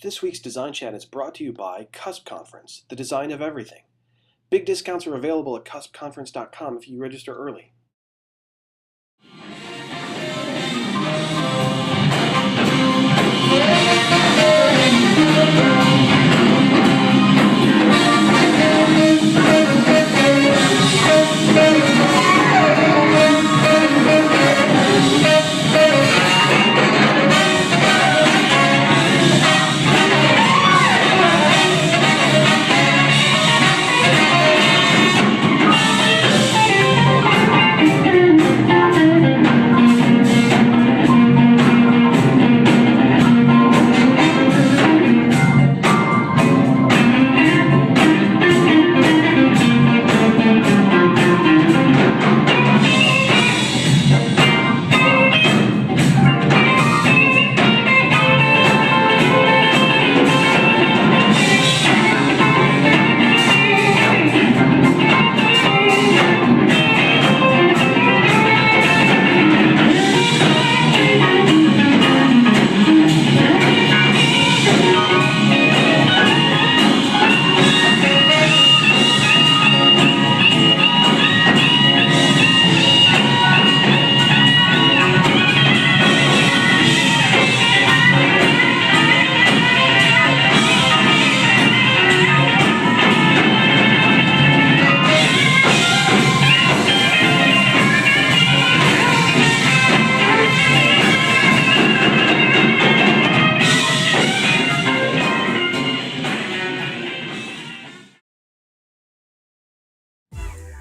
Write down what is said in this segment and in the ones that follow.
This week's Design Chat is brought to you by Cusp Conference, the design of everything. Big discounts are available at cuspconference.com if you register early.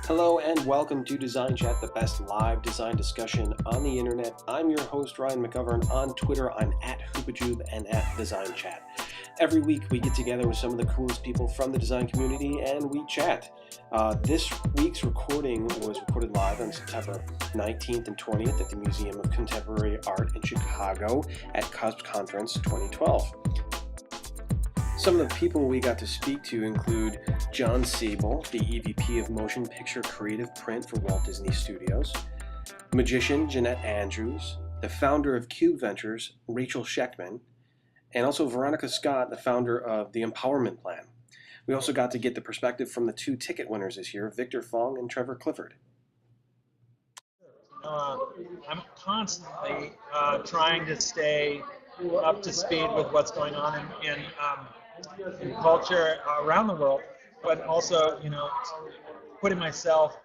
Hello and welcome to Design Chat, the best live design discussion on the internet. I'm your host, Ryan McGovern. On Twitter, I'm at Hoopajube and at DesignChat. Every week, we get together with some of the coolest people from the design community and we chat. This week's recording was recorded live on September 19th and 20th at the Museum of Contemporary Art in Chicago at Cusp Conference 2012. Some of the people we got to speak to include John Siebel, the EVP of Motion Picture Creative Print for Walt Disney Studios, magician Jeanette Andrews, the founder of Cube Ventures, Rachel Sheckman, and also Veronica Scott, the founder of The Empowerment Plan. We also got to get the perspective from the two ticket winners this year, Victor Fong and Trevor Clifford. I'm constantly trying to stay up to speed with what's going on in culture around the world, but also, putting myself,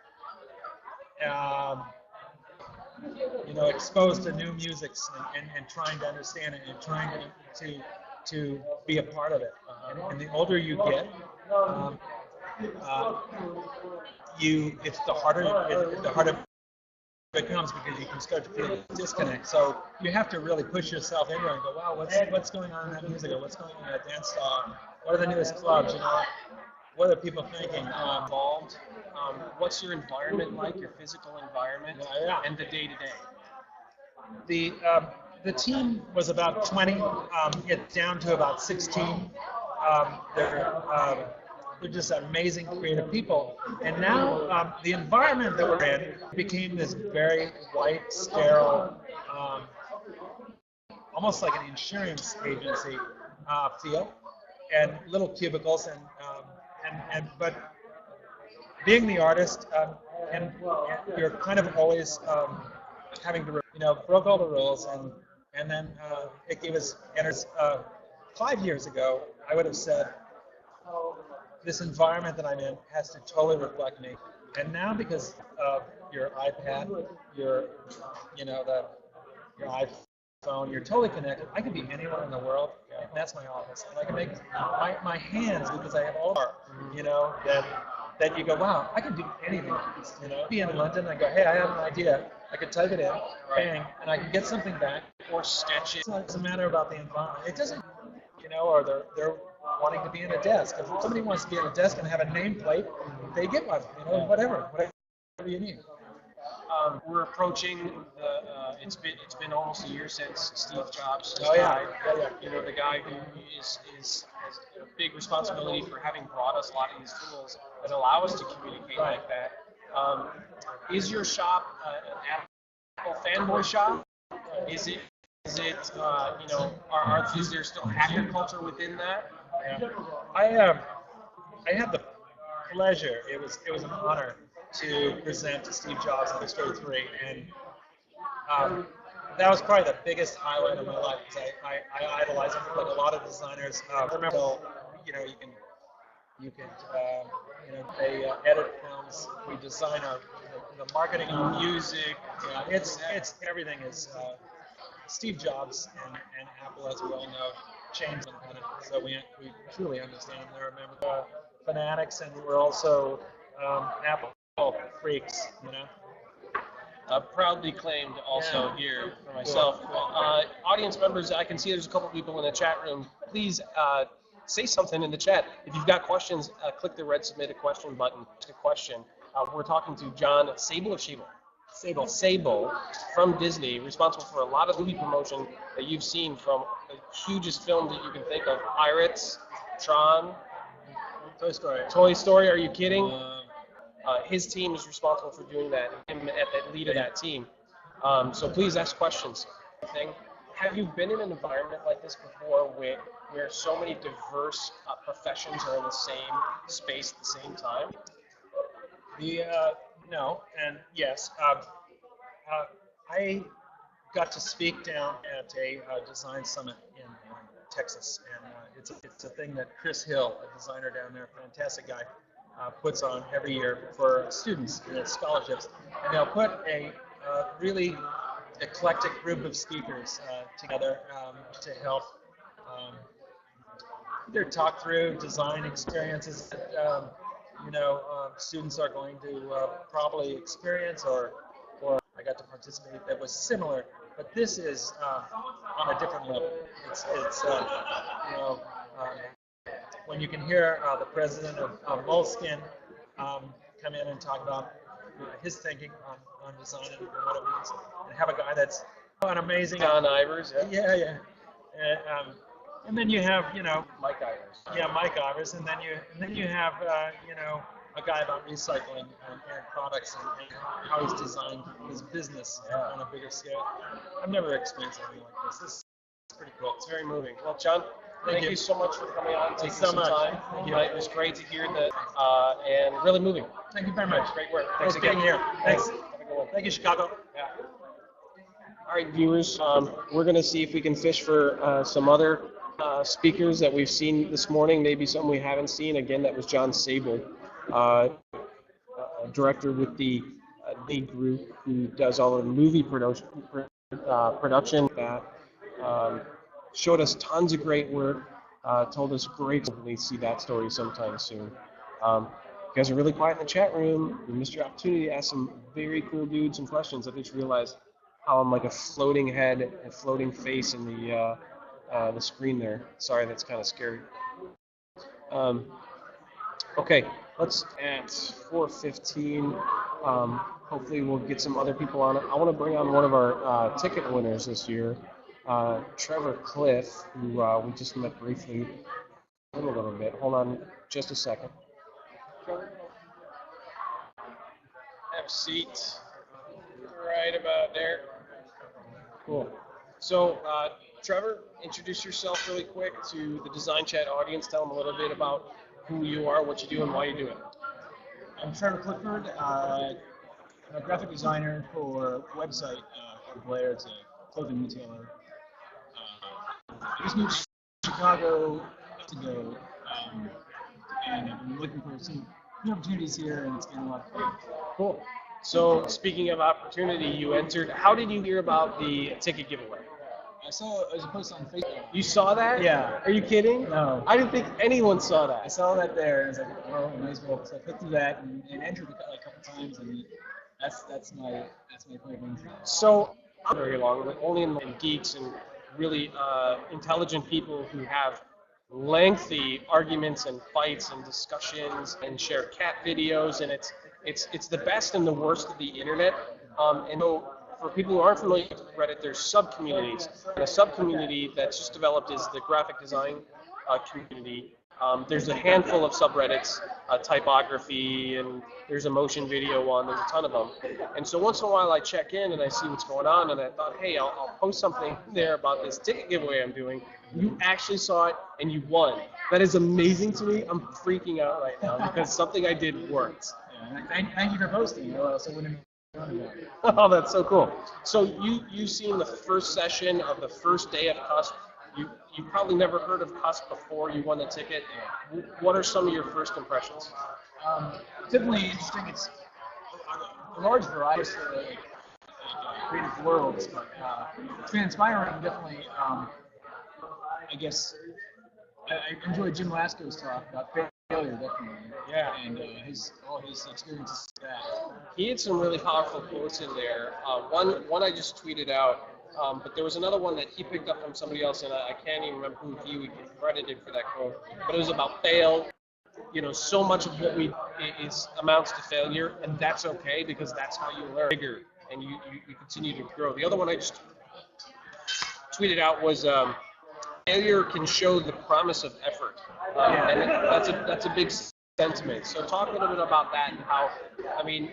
exposed to new musics and trying to understand it and trying to be a part of it. And the older you get, it's the harder it becomes, because you can start to feel a disconnect. So you have to really push yourself in there and go, wow, what's going on in that music, or what's going on in that dance style? What are the newest clubs? What are people thinking? Involved. What's your environment like? Your physical environment, and the day-to-day. The team was about 20. It's down to about 16. They're just amazing creative people. And now the environment that we're in became this very white, sterile, almost like an insurance agency feel, and little cubicles, but being the artist, and you're kind of always having to, broke all the rules, and then it gave us, 5 years ago, I would have said, this environment that I'm in has to totally reflect me. And now, because of your iPad, your iPhone, you're totally connected. I can be anywhere in the world, and that's my office. And I can make my hands, because I have all art, that you go, wow, I can do anything. Be in London, I go, hey, I have an idea. I could type it in, bang, and I can get something back. Or sketch it. It doesn't matter about the environment. It doesn't, or they're wanting to be in a desk. If somebody wants to be in a desk and have a nameplate, they get one. Whatever you need. We're approaching the. It's been almost a year since Steve Jobs died. The guy who has a big responsibility for having brought us a lot of these tools that allow us to communicate like that. Is your shop an Apple fanboy shop? Is it Is it, is there still hacker culture within that? Yeah. I had the pleasure. It was an honor to present to Steve Jobs on Story 3, and that was probably the biggest highlight of my life because I idolize him like a lot of designers. I remember, you can they edit films. We design the marketing, music. Yeah, it's everything is. Steve Jobs and Apple, as we all know, changed them kind of. So we truly understand them. They remember the fanatics, and we're also Apple freaks, you know. Proudly claimed also Yeah. here for myself. Audience members, I can see there's a couple people in the chat room. Please say something in the chat. If you've got questions, click the red submit a question button. Ask a question. We're talking to John Sable or Shable? Sable from Disney, responsible for a lot of movie promotion that you've seen, from the hugest films that you can think of. Pirates, Tron, Toy Story, are you kidding? His team is responsible for doing that, him at the lead of that team. So please ask questions. Have you been in an environment like this before where so many diverse professions are in the same space at the same time? No, and yes. I got to speak down at a design summit in Texas, and it's a thing that Chris Hill, a designer down there, fantastic guy, puts on every year for students and scholarships, and they'll put a really eclectic group of speakers together to help either talk through design experiences that students are going to probably experience, or I got to participate that was similar, but this is on a different level. It's when you can hear the president of Moleskine come in and talk about his thinking on design and what it means, and have a guy that's an amazing John Ivers, yeah. And then you have Mike Ivers. yeah, Mike Ivers, and then you have a guy about recycling and products, and how he's designed his business on a bigger scale. I've never experienced anything like this. This is pretty cool. It's very moving. Well, John, thank you so much for coming on, taking so some much. time. Thank you. It was great to hear that, and really moving. Thank you very much. Great work. Thanks Thanks for again. being here. Thanks. Have a good one. Thank you, Chicago. Yeah. All right, viewers, we're going to see if we can fish for some other speakers that we've seen this morning, maybe some we haven't seen. Again, that was John Sable, director with the lead group who does all the movie production that showed us tons of great work, told us great, hopefully see that story sometime soon. You guys are really quiet in the chat room. You missed your opportunity to ask some very cool dudes some questions. I just realized how I'm like a floating head and floating face in the screen there. Sorry, that's kind of scary. Okay, let's at 4:15. Hopefully we'll get some other people on. I want to bring on one of our ticket winners this year, Trevor Cliff, who we just met briefly in a little bit. Hold on just a second. Have a seat right about there. Cool. So, Trevor, introduce yourself really quick to the DesignChat audience. Tell them a little bit about who you are, what you do, and why you do it. I'm Trevor Clifford. I'm a graphic designer for a website called Blair. It's a clothing retailer. I just moved to Chicago to go, and I've been looking for some new opportunities here, and it's been a lot of fun. Cool. So, speaking of opportunity, you entered. How did you hear about the ticket giveaway? I saw it was a post on Facebook. You saw that? Yeah. Are you kidding? No. I didn't think anyone saw I that. saw that there, and I was like, oh, I might as well. So I clicked through that and entered a couple times, and that's my point. So, not very long, but only in geeks and really intelligent people who have lengthy arguments and fights and discussions and share cat videos, and it's the best and the worst of the internet. And so, for people who aren't familiar with Reddit, there's sub-communities. And a sub-community that's just developed is the graphic design community. There's a handful of subreddits, typography, and there's a motion video one. There's a ton of them. And so once in a while I check in and I see what's going on, and I thought, hey, I'll post something there about this ticket giveaway I'm doing. You actually saw it and you won. That is amazing to me. I'm freaking out right now because something I did worked. Yeah, thank you for posting. Or else I wouldn't have known about it. Oh, that's so cool. So you've seen the first session of the first day of Cusp. You probably never heard of Cusp before you won the ticket. What are some of your first impressions? Definitely interesting. It's a large variety of creative worlds, but it's been inspiring. Definitely, I guess I enjoyed Jim Lasco's talk about failure. Definitely, Yeah. and all his experiences with that. He had some really powerful quotes in there. One I just tweeted out, but there was another one that he picked up from somebody else, and I can't even remember who he would get credited for that quote. But it was about fail. You know, so much of what we is amounts to failure, and that's okay because that's how you learn bigger and you continue to grow. The other one I just tweeted out was failure can show the promise of effort, and that's a big sentiment. So talk a little bit about that and how, I mean,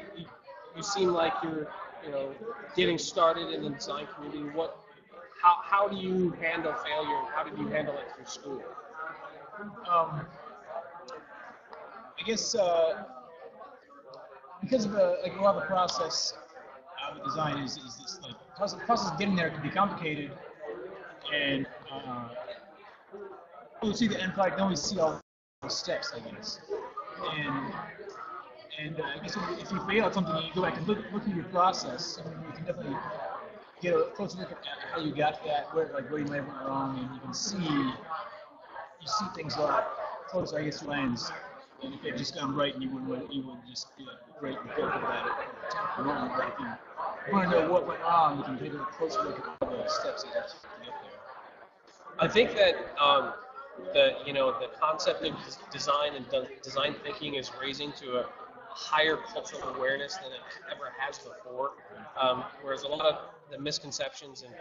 you seem like you're getting started in the design community. How do you handle failure and how did you handle it through school? I guess because of a lot of the process with design is this like process of getting there can be complicated, and you'll see the end product, then we see all the steps, I guess. And I guess if you fail at something, you go back and look at your process, and you can definitely get a closer look at how you got that, where you might have went wrong, and you can see things a lot closer, I guess, to lens. And if it had just gone right, you would just be great and feel good about it. Wrong, but if you want to know what went wrong, you can take a closer look at all the steps that you have to get there. I think that the concept of design and design thinking is raising to a higher cultural awareness than it ever has before. Whereas a lot of the misconceptions and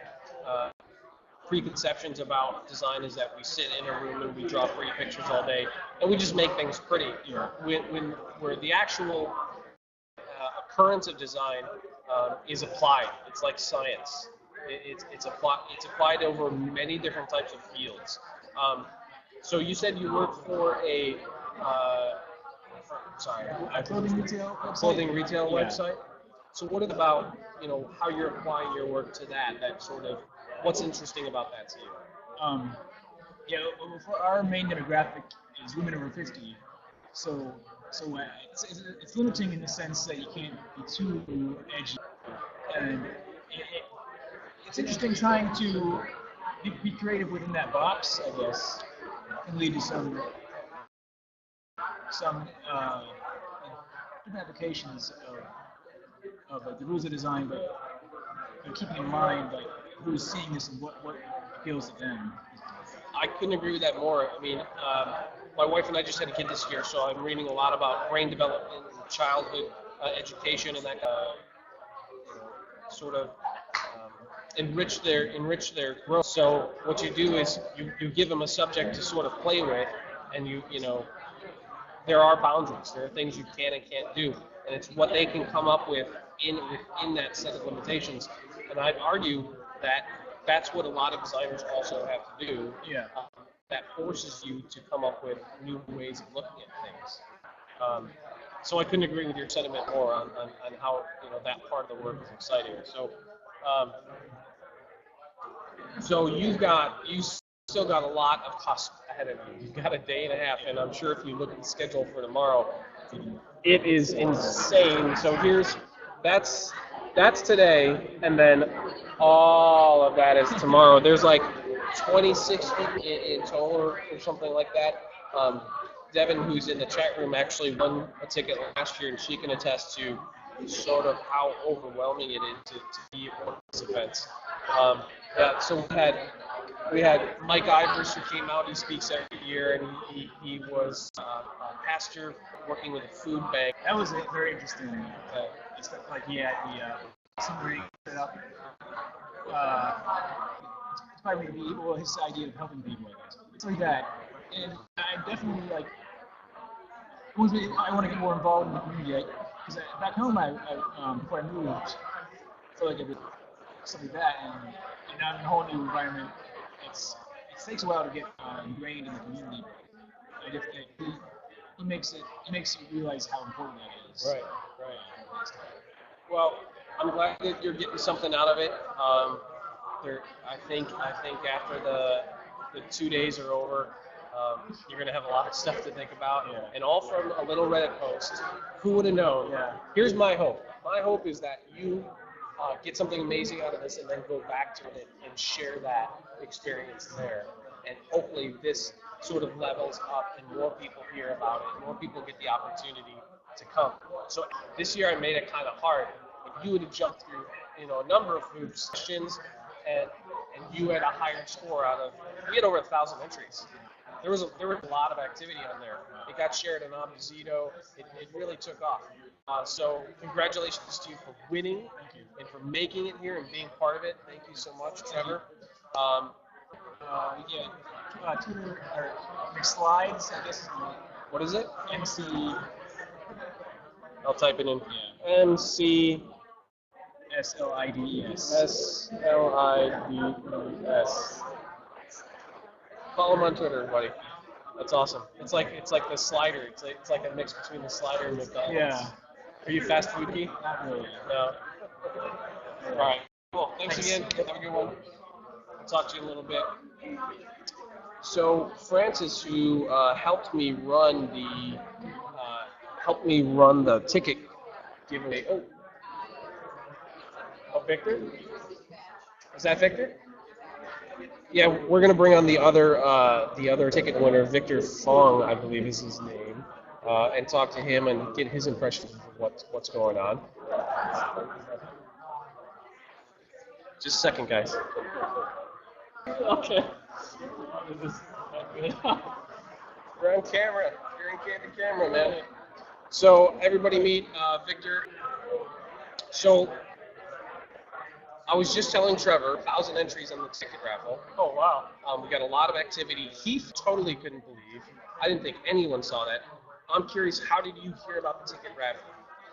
preconceptions about design is that we sit in a room and we draw pretty pictures all day and we just make things pretty. Where the actual occurrence of design is applied. It's like science. It's applied over many different types of fields. So you said you work for a Clothing retail website. Clothing retail website. So what about how you're applying your work to that sort of what's interesting about that to you? For our main demographic is women over 50, so it's limiting in the sense that you can't be too edgy, and it's interesting trying to be creative within that box, I guess, and lead to some different applications of like the rules of design, but keeping in mind like who's seeing this and what appeals to them. I couldn't agree with that more. I mean, my wife and I just had a kid this year, so I'm reading a lot about brain development and childhood education and that sort of enrich their growth. So what you do is you give them a subject to sort of play with, and there are boundaries. There are things you can and can't do, and it's what they can come up with within that set of limitations. And I'd argue that that's what a lot of designers also have to do. Yeah. That forces you to come up with new ways of looking at things. So I couldn't agree with your sentiment more on how that part of the work is exciting. So you still got a lot of Cusp ahead of you. You've got a day and a half, and I'm sure if you look at the schedule for tomorrow, it is insane. So that's today, and then all of that is tomorrow. There's like 26 people in total or something like that. Devin, who's in the chat room, actually won a ticket last year, and she can attest to sort of how overwhelming it is to be at one of these events. So we had Mike Ivers, who came out. He speaks every year, and he was a pastor working with a food bank. That was very interesting. It's like he had the summary set up. It's probably his idea of helping people, I guess. It's like that. And I definitely like. I want to get more involved in the community because back home, before I moved, I felt like I did stuff like that, and now in a whole new environment, it takes a while to get ingrained in the community. It makes you realize how important that is. Right. Well, I'm glad that you're getting something out of it. I think after the 2 days are over, you're gonna have a lot of stuff to think about, and all from a little Reddit post. Who would have known? Yeah. Here's my hope. My hope is that you get something amazing out of this, and then go back to it and share that experience there. And hopefully this sort of levels up, and more people hear about it, more people get the opportunity to come. So this year I made it kind of hard. If you would have jumped through, a number of hoops, questions, and you had a higher score out of, we had over 1,000 entries. There was a lot of activity on there. It got shared on Zito. It really took off. So congratulations to you for winning and for making it here and being part of it. Thank you so much, Trevor. Twitter or slides, I guess. What is it? MC. I'll type it in. Yeah. MC SLIDES. SLIDES. Follow him on Twitter, everybody. That's awesome. It's like the slider. It's like a mix between the slider and McDonald's. Yeah. Are you fast food geek? Not really. No. All right. Cool. Thanks again. Have a good one. I'll talk to you in a little bit. So Francis, who helped me run the ticket giveaway. Oh, Victor? Is that Victor? Yeah, we're gonna bring on the other ticket winner, Victor Fong, I believe is his name, and talk to him and get his impressions of what's going on. Just a second, guys. Okay. You're on camera. You're in candid camera, man. So everybody meet Victor. So I was just telling Trevor, 1,000 entries on the ticket raffle. Oh, wow. We got a lot of activity. He totally couldn't believe. I didn't think anyone saw that. I'm curious, how did you hear about the ticket raffle?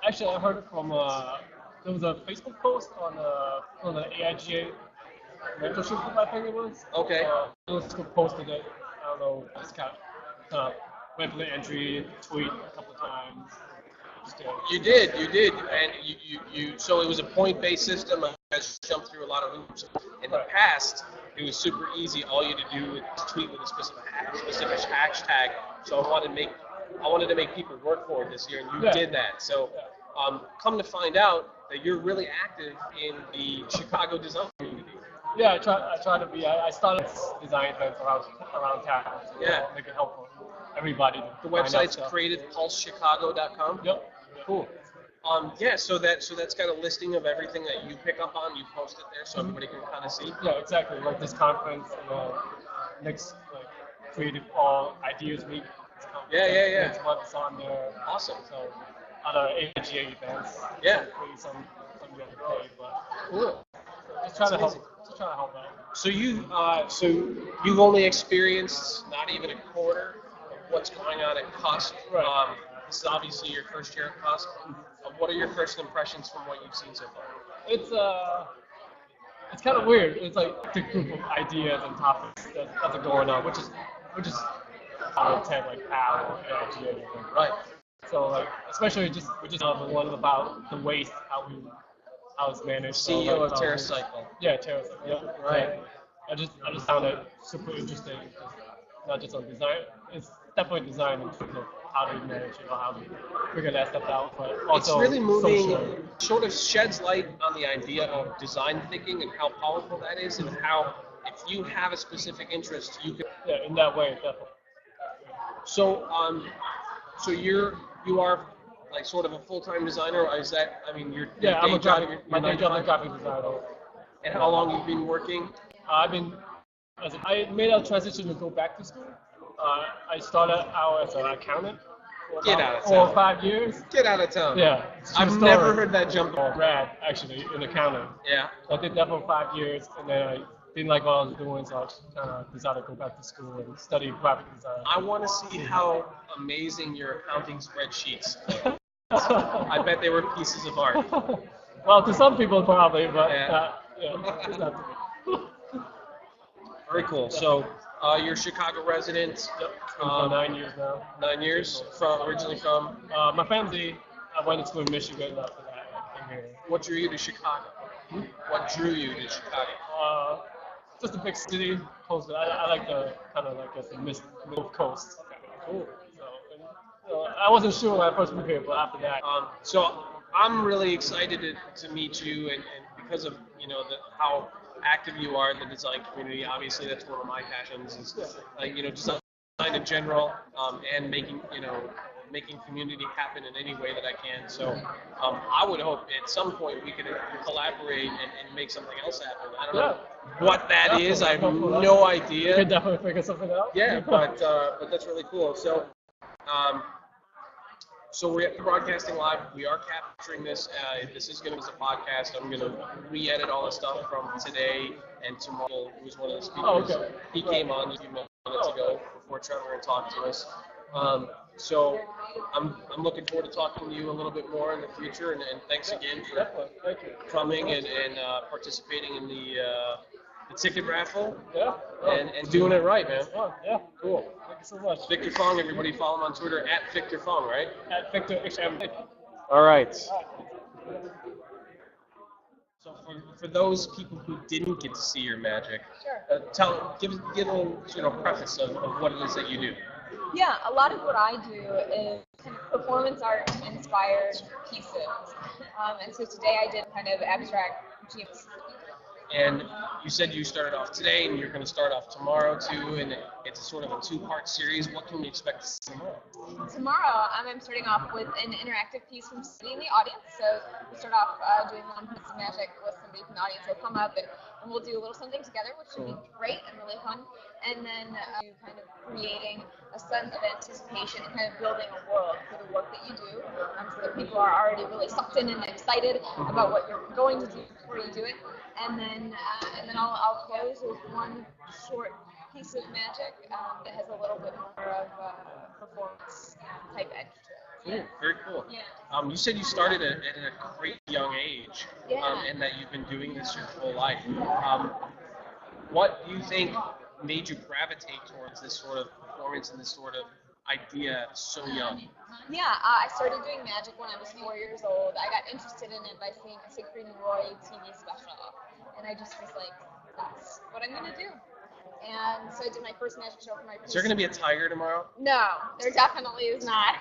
Actually, I heard it from, there was a Facebook post on the AIGA mentorship group, I think it was. Okay. Facebook posted it. I don't know, just kind of went for the entry, tweet a couple times. You did, and you. So it was a point-based system. I jumped through a lot of hoops. In the past, it was super easy. All you had to do was tweet with a specific hashtag. So I wanted to make people work for it this year, and you did that. So, come to find out that you're really active in the Chicago design community. Yeah, I try to be. I started design events around town. So make it helpful for everybody. The website's creativepulsechicago.com. Yep. Cool. So that's got a listing of everything that you pick up on. You post it there so everybody can kind of see. Yeah, exactly. Like this conference, next Creative Ideas Week. Yeah. Next month is on there. Awesome. So other AGA events. Yeah. Some you have to pay, but cool. Just trying to help out. So you've only experienced not even a quarter of what's going on at Cusp. Right. This is obviously your first year at Cusp. What are your first impressions from what you've seen so far? It's kind of weird. It's like the group of ideas and topics that are going on, which is like PAL and AGA. Right. So like, especially we just have the one about the waste, how it's managed. CEO of TerraCycle. Yeah, TerraCycle. Yeah. Right. I just found it super interesting. Not just on design. It's definitely design in terms of how to manage it, or how to figure that stuff out. But also it's really moving. social. Sort of sheds light on the idea of design thinking and how powerful that is, and how if you have a specific interest, you can. Yeah, in that way, definitely. So you are like sort of a full-time designer, or is that? I mean, your Yeah, I'm a graphic. My day job is job. graphic designer. And how long you've been working? I made a transition to go back to school. I started out as an accountant for Get about out of 4 or town. 5 years. Get out of town. Yeah, I've never heard that jump. Grad actually in accounting. Yeah. So I did that for 5 years, and then didn't like what I was doing, so I kind of decided to go back to school and study graphic design. I want to see how amazing your accounting spreadsheets. I bet they were pieces of art. Well, to some people probably, but Yeah. it's not to me. Very cool. So you're a Chicago resident. Yep, it's been for 9 years now. 9 years. Originally from. My family, I went to school in Michigan after that. I came here. What drew you to Chicago? What drew you to Chicago? Just a big city, close. I like the kind of like the middle coast. Cool. So, I wasn't sure when I first moved here, but after that, So I'm really excited to meet you, and because of how active you are in the design community. Obviously, that's one of my passions is design in general, and making community happen in any way that I can. So I would hope at some point we could collaborate and make something else happen. I don't know what that is. I have no idea. You can definitely figure something out. Yeah, but that's really cool. So. So we're broadcasting live. We are capturing this. This is going to be a podcast. I'm going to re-edit all the stuff from today and tomorrow. Who was one of the speakers? Oh, okay. He came on a few minutes ago before Trevor and talked to us. So I'm looking forward to talking to you a little bit more in the future. And thanks again for coming and participating in the ticket raffle. Yeah. And doing it right, man. Oh, yeah. Cool. Thank you so much. Victor Fong, everybody follow him on Twitter at Victor Fong, right? At Victor HM. All right. So for those people who didn't get to see your magic, give a little preface of what it is that you do. Yeah, a lot of what I do is kind of performance art inspired pieces. And so today I did kind of abstract geometry. And you said you started off today, and you're going to start off tomorrow too, and it's a sort of a two-part series. What can we expect to see tomorrow? Tomorrow, I'm starting off with an interactive piece from somebody in the audience. So we'll start off doing one piece of magic with somebody from the audience. They'll come up and we'll do a little something together, which should be great and really fun. And then kind of creating a sense of anticipation and kind of building a world for the work that you do, so that people are already really sucked in and excited about what you're going to do before you do it. And then I'll close with one short piece of magic that has a little bit more of a performance type edge to it. Cool, very cool. Yeah. You said you started at a great young age, and that you've been doing this your whole life. What do you think made you gravitate towards this sort of performance and this sort of idea so young? Yeah, I started doing magic when I was 4 years old. I got interested in it by seeing a Siegfried and Roy TV special, and I just was like, that's what I'm going to do. And so I did my first magic show for my Is there going to be a tiger tomorrow? No, there definitely is not.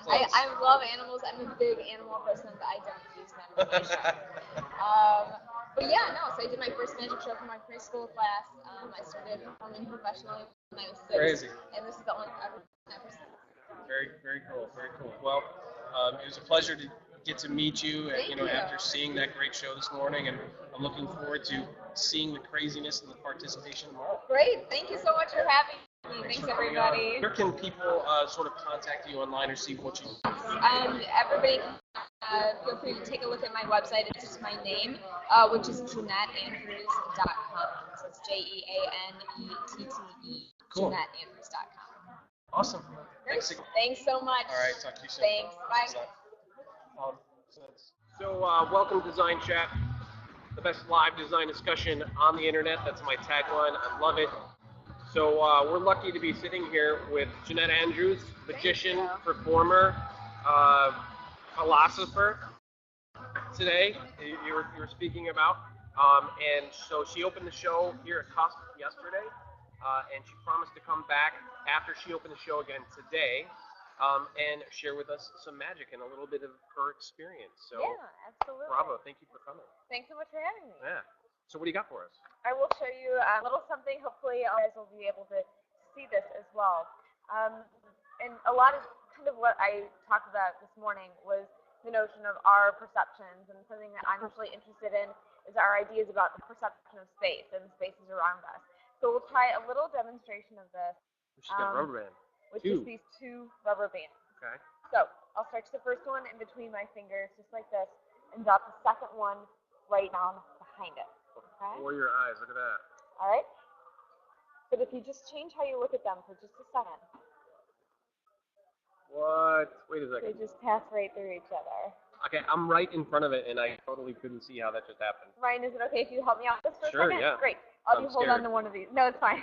I love animals. I'm a big animal person, but I don't use them in my show. But yeah, no, so I did my first magic show for my preschool class. I started performing professionally when I was 6. Crazy. And this is the only ever since. Very, very cool, very cool. Well, it was a pleasure to get to meet you, after seeing that great show this morning, and I'm looking forward to seeing the craziness and the participation tomorrow. Great, thank you so much for having me. Thanks everybody. Where can people sort of contact you online or see what you do? Everybody feel free to take a look at my website. It's just my name, which is JeanetteAndrews.com. So it's JeanneTTE. Cool. JeanetteAndrews.com. Awesome. Great. Thanks so much. All right, talk to you soon. Thanks. Bye. So welcome to Design Chat, the best live design discussion on the internet. That's my tagline. I love it. So we're lucky to be sitting here with Jeanette Andrews, magician, performer, philosopher. Today, you were speaking about, and so she opened the show here at Cusp yesterday, and she promised to come back after she opened the show again today, and share with us some magic and a little bit of her experience. So, yeah, absolutely. Bravo! Thank you for coming. Thanks so much for having me. Yeah. So what do you got for us? I will show you a little something. Hopefully, you guys will be able to see this as well. And a lot of kind of what I talked about this morning was the notion of our perceptions, and something that I'm really interested in is our ideas about the perception of space and the spaces around us. So we'll try a little demonstration of this. She's got a rubber band. Which is these 2 rubber bands. Okay. So I'll stretch the first one in between my fingers, just like this, and drop the second one right down behind it. Okay. Or your eyes, look at that. All right? But if you just change how you look at them for just a second, What? Wait a they second. just pass right through each other. Okay, I'm right in front of it, and I totally couldn't see how that just happened. Ryan, is it okay if you help me out with this for Sure, a second? yeah. Great. I'll I'm have you hold on scared. to one of these. No, it's fine.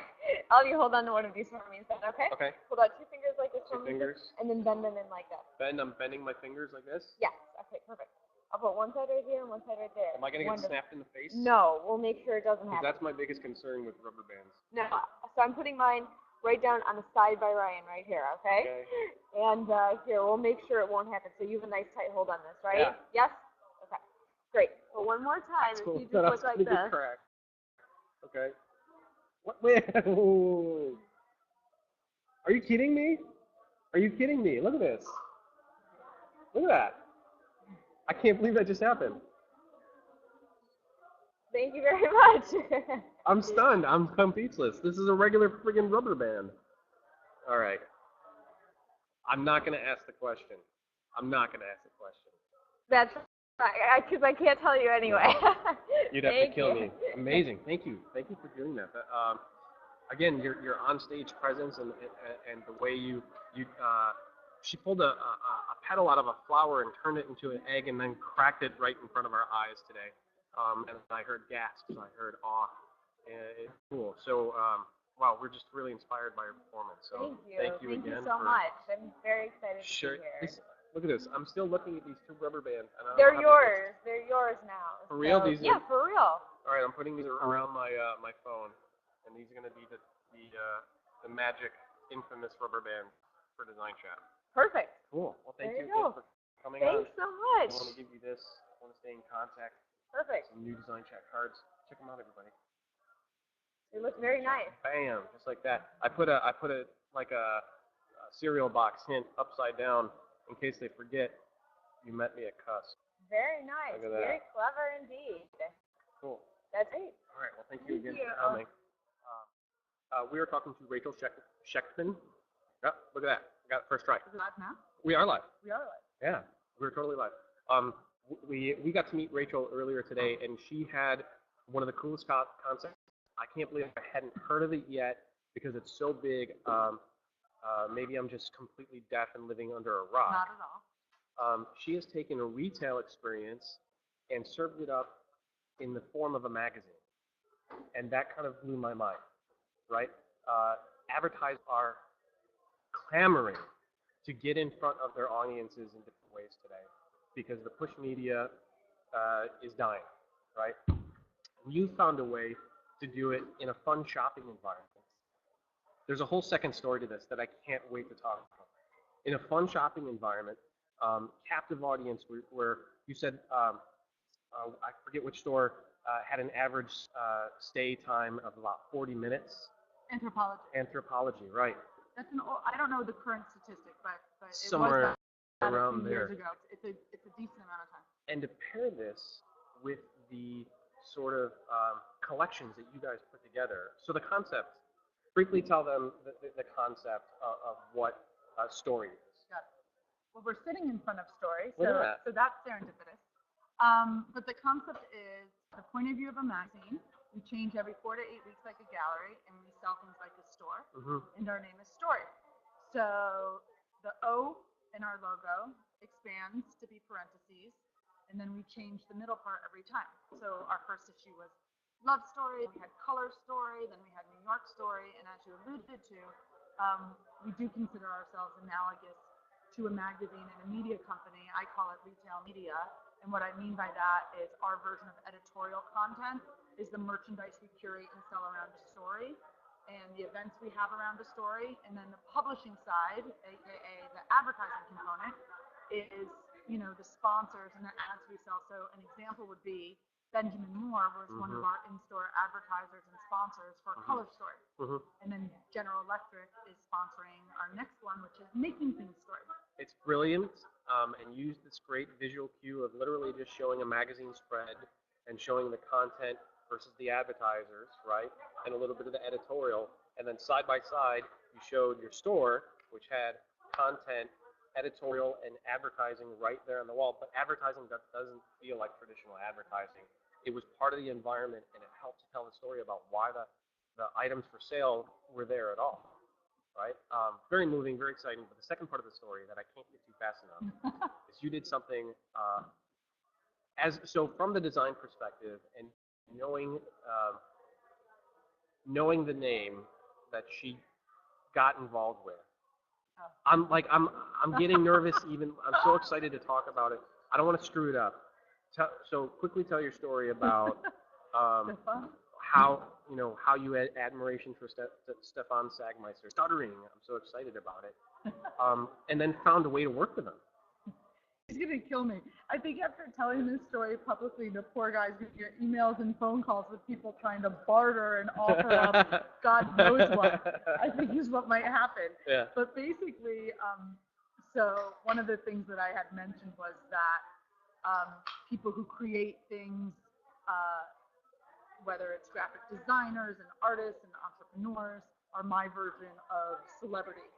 I'll have you hold on to one of these for me. Is that okay? Okay. Hold on 2 fingers like this Two for me. fingers. And then bend them in like that. I'm bending my fingers like this. Yes. Okay, perfect. I'll put one side right here and one side right there. Am I gonna get Wonderful. snapped in the face? No, we'll make sure it doesn't 'Cause happen. that's my biggest concern with rubber bands. No. So I'm putting mine right down on the side by Ryan right here, okay? And here, we'll make sure it won't happen. So you have a nice tight hold on this, right? Yeah. Yes? Okay. Great. But one more time, if you just look like this. Crack. Okay. What? Wait. Are you kidding me? Are you kidding me? Look at this. Look at that. I can't believe that just happened. Thank you very much. I'm stunned. I'm speechless. This is a regular friggin' rubber band. All right. I'm not gonna ask the question. I'm not gonna ask the question. That's because I can't tell you anyway. You'd have to Thank kill you. me. Amazing. Thank you. Thank you for doing that. Again, your on-stage presence and the way you she pulled a petal out of a flower and turned it into an egg and then cracked it right in front of our eyes today. And I heard gasps. I heard awe. It's cool. So wow, we're just really inspired by your performance. So Thank you. again. Thank you so much. I'm very excited Sure. to be here. Look at this. I'm still looking at these two rubber bands. And I don't They're have yours. They're yours now. For real? So, These yeah, are- for real. All right, I'm putting these around my phone, and these are going to be the magic, infamous rubber band for DesignChat. Perfect. Cool. Well, thank There you you again go. for coming on. Thanks so I much. want to give you this. I want to stay in contact. Perfect. Some new DesignChat cards. Check them out, everybody. They look very nice. Bam, just like that. I put a like a cereal box hint upside down in case they forget you met me at Cusp. Very nice. Look at that. Very clever indeed. Cool. That's great. All right. Well, thank you again you. for coming. We are talking to Rachel Schechtman. Oh, look at that. We got it first try. Is it live now? We are live. We are live. Yeah, we're totally live. We got to meet Rachel earlier today, and she had one of the coolest concepts. I can't believe I hadn't heard of it yet because it's so big. Maybe I'm just completely deaf and living under a rock. Not at all. She has taken a retail experience and served it up in the form of a magazine, and that kind of blew my mind. Right? Advertisers are clamoring to get in front of their audiences in different ways today because the push media is dying, right? You found a way to do it in a fun shopping environment. There's a whole second story to this that I can't wait to talk about. In a fun shopping environment, captive audience where you said, I forget which store, had an average stay time of about 40 minutes. Anthropology. Anthropology, right. That's an old, I don't know the current statistic, but it Somewhere was about around a few there. years ago. It's a decent amount of time. And to pair this with the sort of collections that you guys put together. So the concept, briefly tell them the concept of what story is. Got it. Well, we're sitting in front of story, Look at that. so that's serendipitous. But the concept is the point of view of a magazine. We change every 4 to 8 weeks like a gallery, and we sell things like a store. And our name is Story. So the O in our logo expands to be parentheses, and then we change the middle part every time. So our first issue was Love Story, we had Color Story, then we had New York Story, and as you alluded to, we do consider ourselves analogous to a magazine and a media company. I call it retail media, and what I mean by that is our version of editorial content is the merchandise we curate and sell around a story, and the events we have around a story, and then the publishing side, aka the advertising component, is the sponsors and the ads we sell. So an example would be Benjamin Moore was one of our in-store advertisers and sponsors for Color Story, and then General Electric is sponsoring our next one, which is Making Things Story. It's brilliant, and use this great visual cue of literally just showing a magazine spread and showing the content versus the advertisers, right? And a little bit of the editorial. And then side by side, you showed your store, which had content, editorial, and advertising right there on the wall. But advertising that doesn't feel like traditional advertising. It was part of the environment, and it helped to tell the story about why the the items for sale were there at all, right? Very moving, very exciting. But the second part of the story that I can't get too fast enough is you did something so from the design perspective and knowing knowing the name that she got involved with. I'm getting nervous even. I'm so excited to talk about it. I don't want to screw it up. So quickly tell your story about how you had admiration for Stefan Sagmeister, stuttering. I'm so excited about it, and then found a way to work with him. He's gonna kill me. I think after telling this story publicly, the poor guy's gonna get emails and phone calls with people trying to barter and offer up God knows what. I think is what might happen. Yeah. But basically, so one of the things that I had mentioned was that people who create things, whether it's graphic designers and artists and entrepreneurs, are my version of celebrity.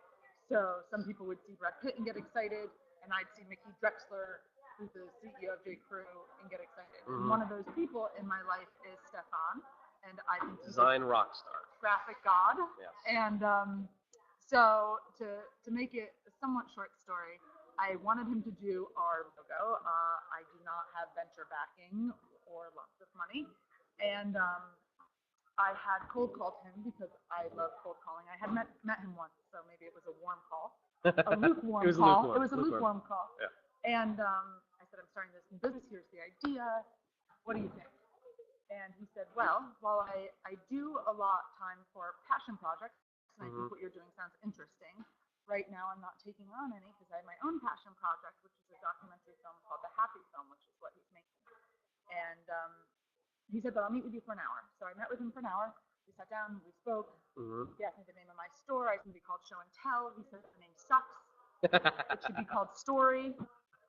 So some people would see Brad Pitt and get excited, and I'd see Mickey Drexler, who's the CEO of J. Crew, and get excited. Mm-hmm. And one of those people in my life is Stefan, and I think he's design rock star, graphic god. Yes. And so to make it a somewhat short story, I wanted him to do our logo. I do not have venture backing or lots of money, and I had cold called him because I love cold calling. I had met him once, so maybe it was a warm call. A lukewarm call. It was a lukewarm call. Yeah. And I said, I'm starting this new business. Here's the idea. What do you think? And he said, well, while I do a lot time for passion projects, and I think what you're doing sounds interesting. Right now, I'm not taking on any because I have my own passion project, which is a documentary film called The Happy Film, which is what he's making. And he said, but I'll meet with you for an hour. So I met with him for an hour. We sat down, we spoke. He asked me the name of my store. I said, it'd be called Show and Tell. He said, the name sucks. It should be called Story.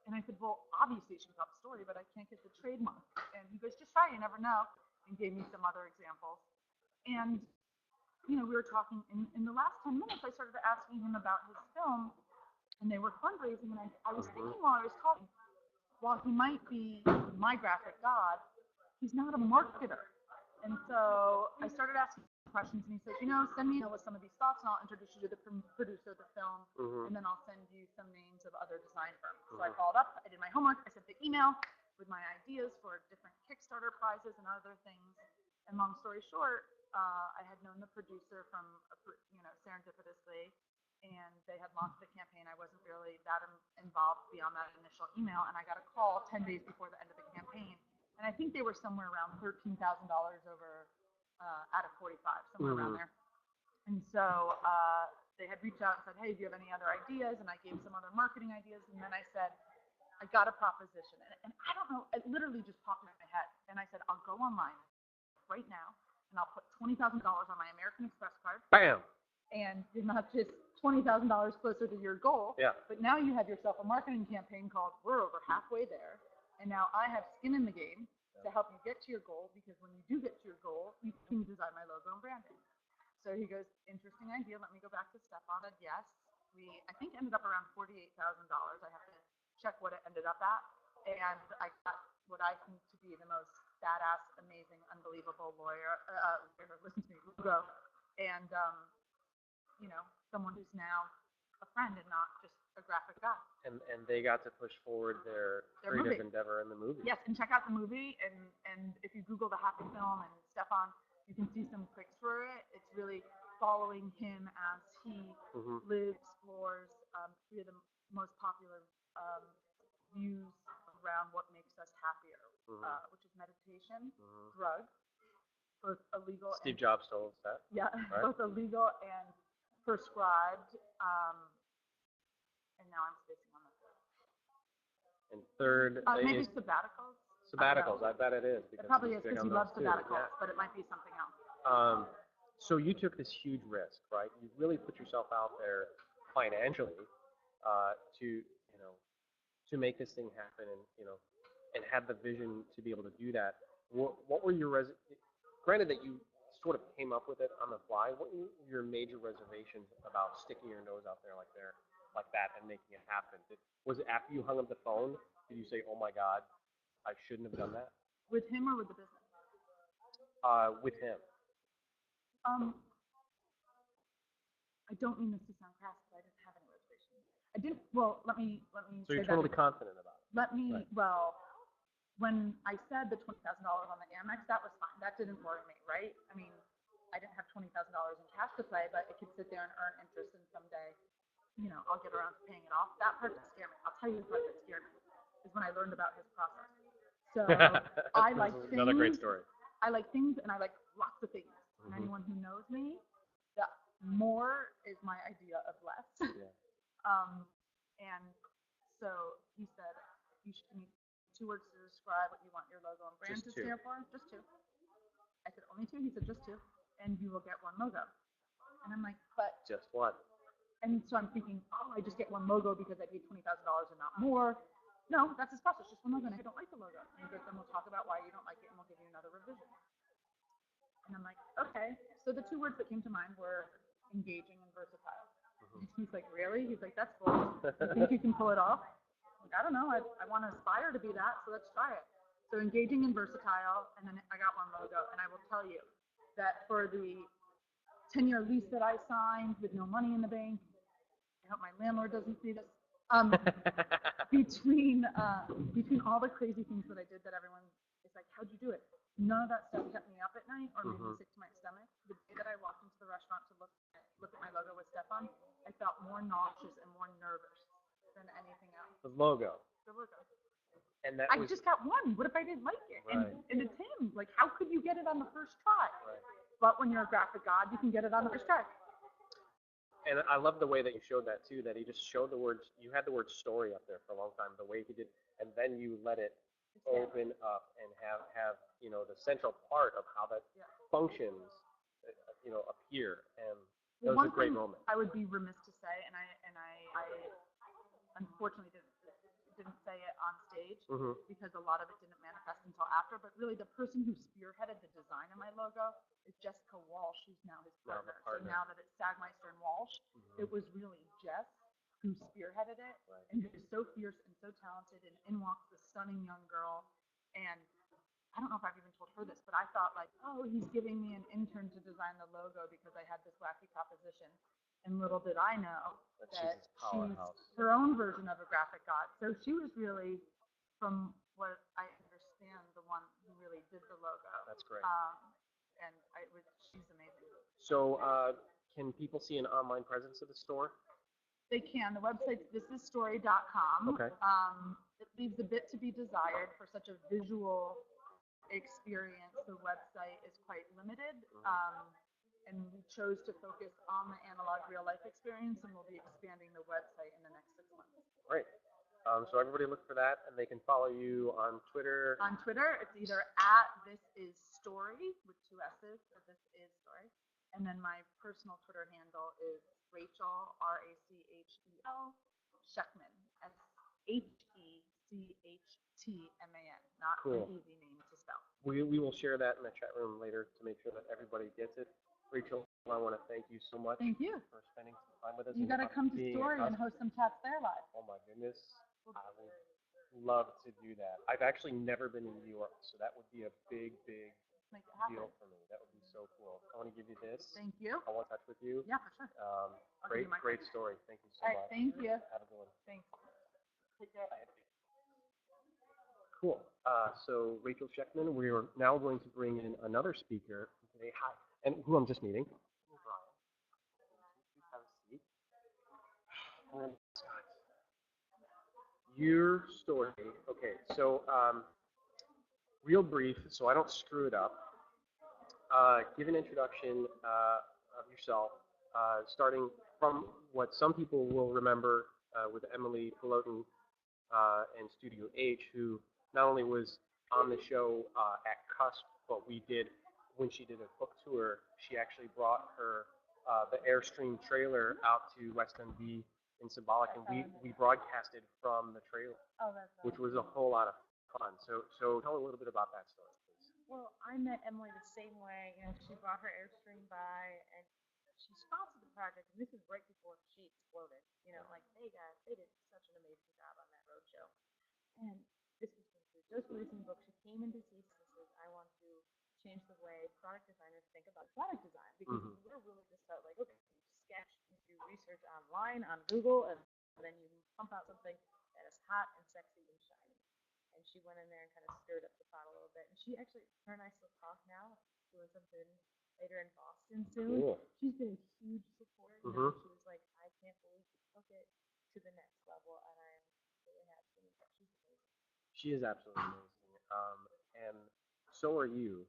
And I said, well, obviously it should be called Story, but I can't get the trademark. And he goes, just try, you never know. And gave me some other examples. And, we were talking, in the last 10 minutes, I started asking him about his film, and they were fundraising, and I was thinking while I was talking, while he might be my graphic god, he's not a marketer. And so I started asking questions, and he said, send me with some of these thoughts, and I'll introduce you to the producer of the film, and then I'll send you some names of other design firms. So I followed up, I did my homework, I sent the email with my ideas for different Kickstarter prizes and other things. And long story short, I had known the producer from, serendipitously, and they had launched the campaign. I wasn't really that involved beyond that initial email, and I got a call 10 days before the end of the campaign. And I think they were somewhere around $13,000 over out of 45, somewhere around there. And so they had reached out and said, hey, do you have any other ideas? And I gave some other marketing ideas. And then I said, I got a proposition. And I don't know, it literally just popped in my head. And I said, I'll go online right now, and I'll put $20,000 on my American Express card. Bam! And you're not just $20,000 closer to your goal, but now you have yourself a marketing campaign called We're Over Halfway There. And now I have skin in the game to help you get to your goal, because when you do get to your goal, you can design my logo and branding. So he goes, interesting idea. Let me go back to Stefan. And yes, we, I think, ended up around $48,000. I have to check what it ended up at. And I got what I think to be the most badass, amazing, unbelievable listen to me, logo. And, someone who's now a friend and not just a graphic guy. And they got to push forward their creative endeavor in the movie. Yes, and check out the movie. And if you Google The Happy Film and Stefan, you can see some clips for it. It's really following him as he lives, explores three of the most popular views around what makes us happier, which is meditation, drugs, both illegal. Steve Jobs told us that. Yeah, right? Both illegal and prescribed. And now I'm spacing on the third. And third, maybe sabbaticals. Sabbaticals, I bet it is. It probably is because he loves sabbaticals, but it might be something else. So you took this huge risk, right? You really put yourself out there financially to make this thing happen, and had the vision to be able to do that. What were your granted that you sort of came up with it on the fly, what were your major reservations about sticking your nose out there like that and making it happen? Was it after you hung up the phone, did you say, oh my God, I shouldn't have done that? With him or with the business? With him. I don't mean this to sound crass, but I didn't have any reservations. I didn't. Well, let me. So you're say totally that. confident about it. Let me. Right. Well, when I said the $20,000 on the Amex, that was fine. That didn't worry me, right? I mean, I didn't have $20,000 in cash to play, but it could sit there and earn interest, and someday, you know, I'll get around to paying it off. That part that scared me. I'll tell you the part that scared me is when I learned about his process. So I like things. Another great story. I like things, and I like lots of things. And anyone who knows me, the more is my idea of less. Yeah. And so he said, you should give me 2 words to describe what you want your logo and brand Just to 2. stand for. Just 2. I said, only 2. He said, just 2. And you will get 1 logo. And I'm like, but. Just what? And so I'm thinking, oh, I just get 1 logo because I paid $20,000 and not more. No, that's his process. Just 1 logo. And I don't like the logo. And he goes, then we'll talk about why you don't like it and we'll give you another revision. And I'm like, okay. So the 2 words that came to mind were engaging and versatile. He's like, really? He's like, that's bold. You think you can pull it off? I'm like, I don't know. I want to aspire to be that, so let's try it. So engaging and versatile, and then I got 1 logo. And I will tell you that for the 10-year lease that I signed with no money in the bank, I hope my landlord doesn't see this. Between all the crazy things that I did that everyone is like, how'd you do it? None of that stuff kept me up at night or made me sick to my stomach. The day that I walked into the restaurant to look at my logo with Stefan, I felt more nauseous and more nervous than anything else. The logo. The logo. And that I just got 1. What if I didn't like it? Right. And it's him. Like, how could you get it on the first try? Right. But when you're a graphic god, you can get it on the first try. And I love the way that you showed that too, that he just showed the words, you had the word story up there for a long time, the way he did, and then you let it open up and have you know, the central part of how that functions, you know, appear. And that was a great moment. I would be remiss to say, and I unfortunately didn't say it on stage because a lot of it didn't manifest until after, but really the person who spearheaded the design of my logo is Jessica Walsh, who's now his partner. So now that it's Sagmeister and Walsh, it was really Jess who spearheaded it, and who is so fierce and so talented, and in walks the stunning young girl. And I don't know if I've even told her this, but I thought like, oh, he's giving me an intern to design the logo because I had this wacky proposition. And little did I know that she's her own version of a graphic god. So she was really, from what I understand, the one who really did the logo. That's great. And she's amazing. So can people see an online presence of the store? They can. The website's thisisstory.com. Okay. It leaves a bit to be desired for such a visual experience. The website is quite limited. And we chose to focus on the analog real life experience, and we'll be expanding the website in the next 6 months. Great. So everybody look for that, and they can follow you on Twitter. On Twitter, it's either @thisisstory with 2 S's, or thisisstory. And then my personal Twitter handle is Rachel, RACHEL, Sheckman, SHECHTMAN. Not Cool. an easy name to spell. We will share that in the chat room later to make sure that everybody gets it. Rachel, I want to thank you so much. Thank you. For spending some time with us. You got to come to Story and host some chats there live. Oh my goodness, I would love to do that. I've actually never been in New York, so that would be a big deal for me. That would be so cool. I want to give you this. Thank you. I want to touch with you. Yeah, for sure. Great story. Thank you so much. All right, thank you. Have a good one. Thanks. Take care. Cool. So Rachel Sheckman, we are now going to bring in another speaker today. Hi, and who I'm just meeting. Have a seat. Your story. Okay, so real brief, so I don't screw it up. Give an introduction of yourself, starting from what some people will remember with Emily Peloton and Studio H, who not only was on the show at Cusp, but when she did a book tour, she actually brought her the Airstream trailer out to West MD in Symbolic, and we broadcasted from the trailer, which was a whole lot of fun. So tell a little bit about that story, please. Well, I met Emily the same way. You know, she brought her Airstream by, and she sponsored the project. And this is right before she exploded. You know, like, hey guys, they did such an amazing job on that roadshow. And this was when she was just releasing the book. She came in to see us and says, I want to change the way product designers think about product design, because we're really just about like, okay, you sketch, you do research online on Google, and then you pump out something that is hot and sexy and shiny. And she went in there and kind of stirred up the pot a little bit. And she actually, her and I still talk now, doing something later in Boston soon. Cool. She's been a huge support. You know, she was like, I can't believe you took it to the next level, and I'm really happy to meet her. She's amazing. She is absolutely amazing. And so are you.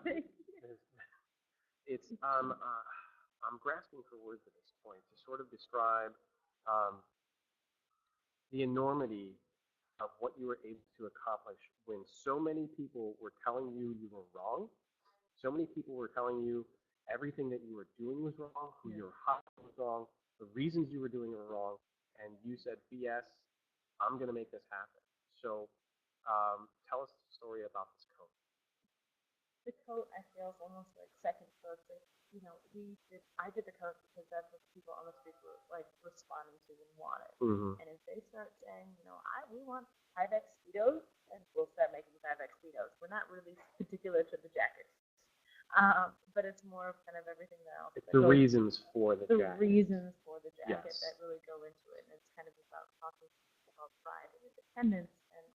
Thank you. It's I'm grasping for words at this point to sort of describe the enormity of what you were able to accomplish when so many people were telling you you were wrong. So many people were telling you everything that you were doing was wrong, who you were hiring was wrong, the reasons you were doing it were wrong, and you said, BS, I'm going to make this happen. So tell us the story about this coat. The coat, I feel, is almost like second coat. Like, you know, I did the coat because that's what people on the street were like responding to and wanted. And if they start saying, you know, we want 5X Speedos, and we'll start making 5X Speedos. We're not really particular to the jackets, but it's more of kind of everything else. It's the reasons for the jacket. The reasons for the jacket Yes. that really go into it, and it's kind of about talking about pride and independence. And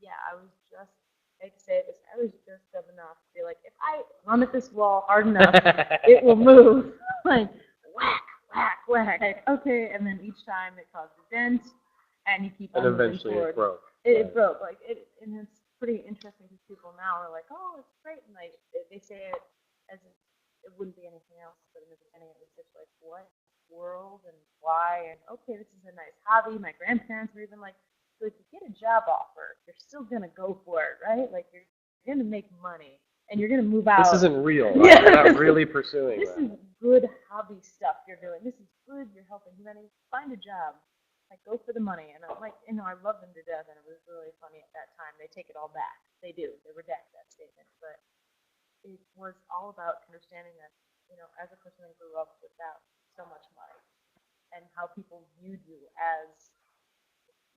yeah, I was just. I say this, I was just dumb enough to be like, if I run at this wall hard enough, it will move. Like, whack, whack, whack. Like, okay, and then each time it caused a dent, and you keep on moving forward. And eventually it broke. It broke. Like, and it's pretty interesting because people now are like, oh, it's great. And like, they say it as if it wouldn't be anything else. But in the beginning, it was just like, what world and why? And okay, this is a nice hobby. My grandparents were even like, so if you get a job offer, you're still gonna go for it, right? Like you're gonna make money and you're gonna move out. This isn't real. Right? Yeah. You're not really pursuing this that. is good hobby stuff you're doing. This is good. You're helping humanity. Find a job. Like go for the money. And I'm like, you know, I love them to death, and it was really funny at that time. They take it all back. They do. They redact that statement. But it was all about understanding that, you know, as a person that grew up without so much money, and how people viewed you as,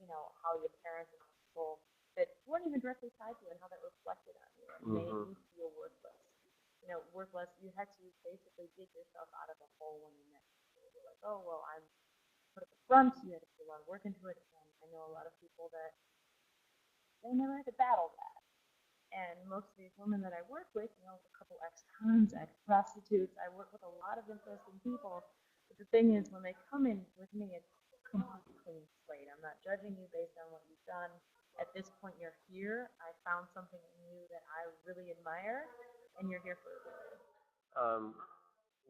you know, how your parents and people that weren't even directly tied to you, and how that reflected on you and made you feel worthless. You know, worthless. You had to basically dig yourself out of a hole when you met people. You're like, oh, well, I'm put up the front. You had to put a lot of work into it. And I know a lot of people that they never had to battle that. And most of these women that I work with, you know, a couple ex-cons, ex-prostitutes, I work with a lot of interesting people. But the thing is, when they come in with me, it's completely clean slate. I'm not judging you based on what you've done. At this point, you're here. I found something in you that I really admire, and you're here for a reason.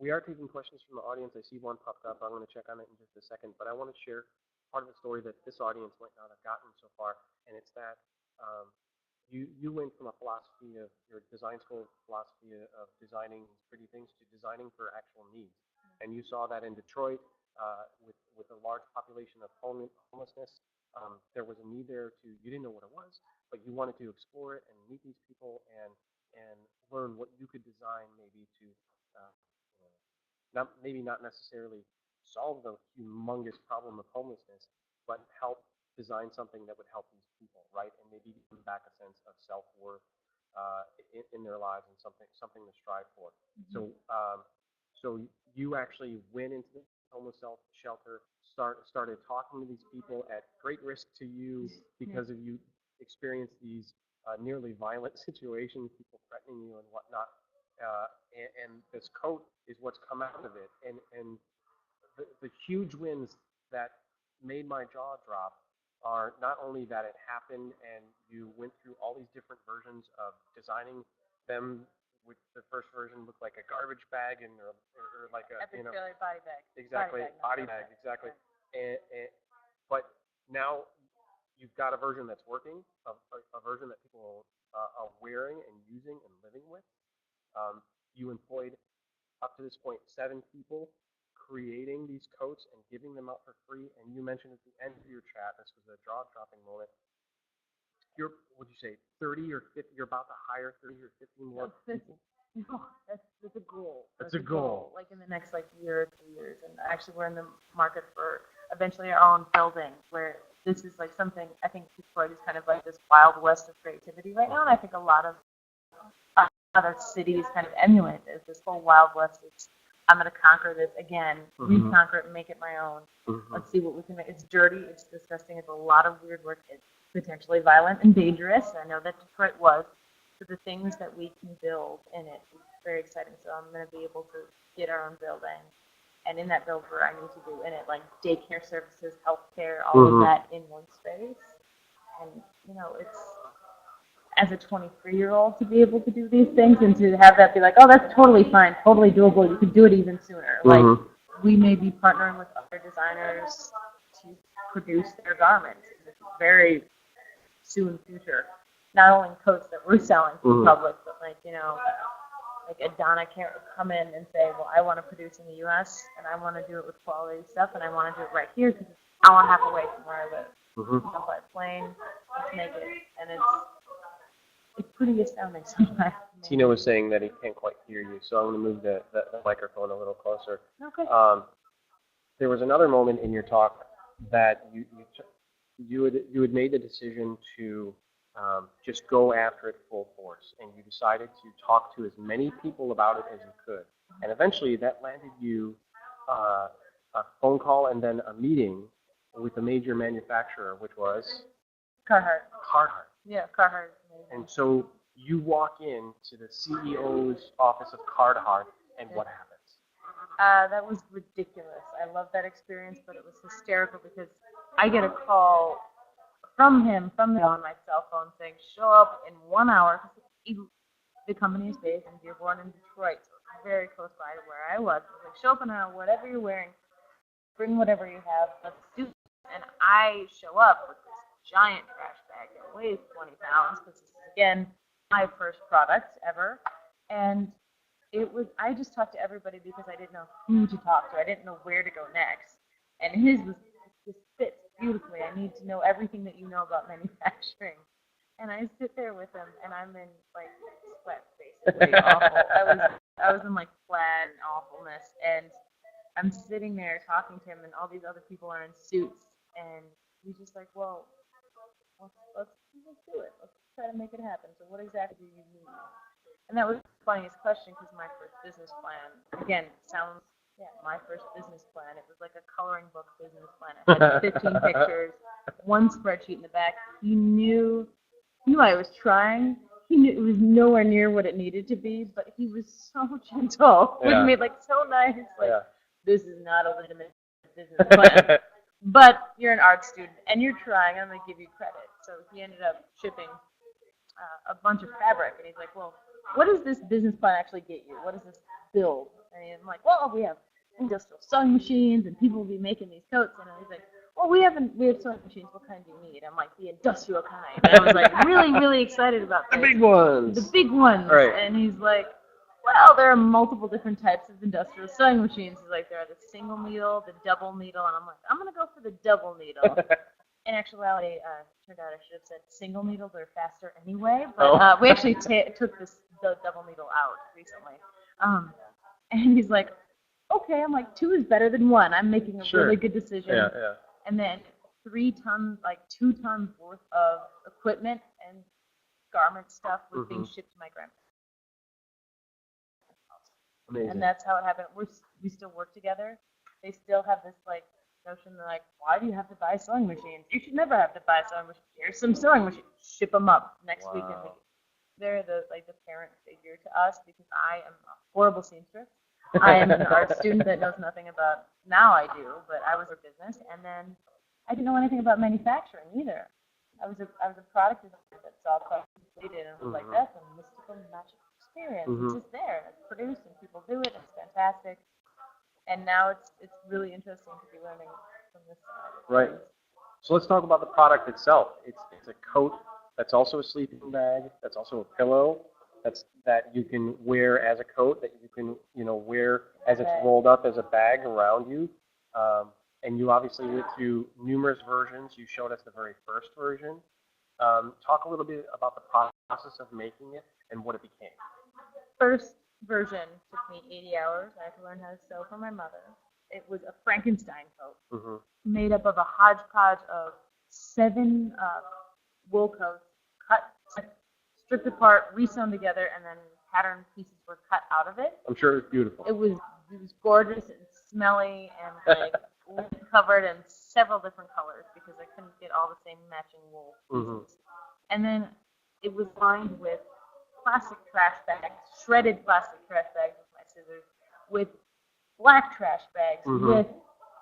We are taking questions from the audience. I see one popped up. I'm going to check on it in just a second, but I want to share part of the story that this audience might not have gotten so far, and it's that you went from a philosophy of your design school philosophy of designing pretty things to designing for actual needs, and you saw that in Detroit with a large population of homelessness. There was a need there you didn't know what it was, but you wanted to explore it and meet these people and learn what you could design maybe to not necessarily solve the humongous problem of homelessness, but help design something that would help these people, right? And maybe give them back a sense of self-worth in their lives and something to strive for. So you actually went into the homeless shelter, started talking to these people at great risk to you because of you experienced these nearly violent situations, people threatening you and whatnot. And this coat is what's come out of it. And the huge wins that made my jaw drop are not only that it happened and you went through all these different versions of designing them. With the first version looked like a garbage bag or like a body bag. Exactly, body bag, exactly. But now you've got a version that's working, a version that people are wearing and using and living with. You employed up to this point 7 people creating these coats and giving them out for free. And you mentioned at the end of your chat, this was a jaw-dropping moment. What'd you say, 30 or 50? You're about to hire 30 or 50 more people? No, that's a goal. That's a goal. Like in the next year or 2 years. And actually, we're in the market for eventually our own building, where this is like something. I think Detroit is kind of like this wild west of creativity right now, and I think a lot of other cities kind of emulate this. This whole Wild West is, I'm going to conquer this again, reconquer it, and make it my own. Let's see what we can make. It's dirty, it's disgusting, it's a lot of weird work. It's potentially violent and dangerous. I know that Detroit was. But the things that we can build in it is very exciting. So I'm going to be able to get our own building. And in that build, where I need to do in it, like daycare services, healthcare, all of that in one space. And, you know, it's, as a 23-year-old, to be able to do these things and to have that be like, oh, that's totally fine, totally doable. You could do it even sooner. Like, we may be partnering with other designers to produce their garments in the very soon future. Not only coats that we're selling to the public, but like, you know, like a Donna can't come in and say, well, I want to produce in the U.S. and I want to do it with quality stuff and I want to do it right here because it's an hour and a half away from where I live. Jump by plane, let's make it, and it's pretty astounding sometimes. Tina was saying that he can't quite hear you, so I'm going to move the microphone a little closer. Okay. There was another moment in your talk that you had made the decision to just go after it full force, and you decided to talk to as many people about it as you could, and eventually that landed you a phone call and then a meeting with a major manufacturer, which was Carhartt. Yeah, Carhartt. And so you walk into the CEO's office of Carhartt, and what happens? That was ridiculous. I love that experience, but it was hysterical because I get a call from him on my cell phone saying, show up in 1 hour. The company is based in Dearborn in Detroit, so it's very close by to where I was. Like, show up in an hour, whatever you're wearing, bring whatever you have, let's do it. And I show up with this giant trash bag that weighs 20 pounds, because this is, again, my first product ever. And I just talked to everybody because I didn't know who to talk to. I didn't know where to go next. And his fits beautifully. I need to know everything that you know about manufacturing. And I sit there with him, and I'm in, like, sweat, basically, awful. I was in, like, plaid and awfulness. And I'm sitting there talking to him, and all these other people are in suits. And he's just like, well, let's do it. Let's try to make it happen. So what exactly do you need? And that was the funniest question because my first business plan, again, sounds, my first business plan. It was like a coloring book business plan. It had 15 pictures, one spreadsheet in the back. He knew I was trying. He knew it was nowhere near what it needed to be, but he was so gentle with me, like so nice. Like, this is not a legitimate business plan. But you're an art student, and you're trying, and I'm going to give you credit. So he ended up shipping a bunch of fabric, and he's like, well, what does this business plan actually get you? What does this build? And I'm like, well, we have industrial sewing machines, and people will be making these coats. And he's like, well, we have sewing machines. What kind do you need? I'm like, the industrial kind. And I was like really, really excited about this. The big ones. The big ones. Right. And he's like, well, there are multiple different types of industrial sewing machines. He's like, there are the single needle, the double needle, and I'm like, I'm going to go for the double needle. In actuality, turned out I should have said single needle. They're faster anyway, but we actually took the double needle out recently. And he's like, okay. I'm like, 2 is better than 1. I'm making a really good decision. Yeah. And then 2 tons worth of equipment and garment stuff was being shipped to my grandparents. Amazing. And that's how it happened. We still work together. They still have this like notion. They're like, why do you have to buy sewing machines? You should never have to buy sewing machines. Here's some sewing machines. Ship them up next week. And they're the parent figure to us because I am a horrible seamstress. I am an art student that knows nothing about. Now I do, but I was a business, and then I didn't know anything about manufacturing either. I was a product designer that saw products completed and was like, that's a mystical, magical experience. It's just there, and it's produced, and people do it, and it's fantastic. And now it's really interesting to be learning from this side. Right. So let's talk about the product itself. It's a coat that's also a sleeping bag. That's also a pillow. That you can wear as a coat. That you can wear as it's rolled up as a bag around you. And you obviously went through numerous versions. You showed us the very first version. Talk a little bit about the process of making it and what it became. First version took me 80 hours. I had to learn how to sew for my mother. It was a Frankenstein coat made up of a hodgepodge of 7 wool coats, cut, stripped apart, re-sewn together, and then pattern pieces were cut out of it. I'm sure it was beautiful. It was gorgeous and smelly and like lint covered in several different colors because I couldn't get all the same matching wool pieces. And then it was lined with plastic trash bags, shredded plastic trash bags with my scissors, with black trash bags, with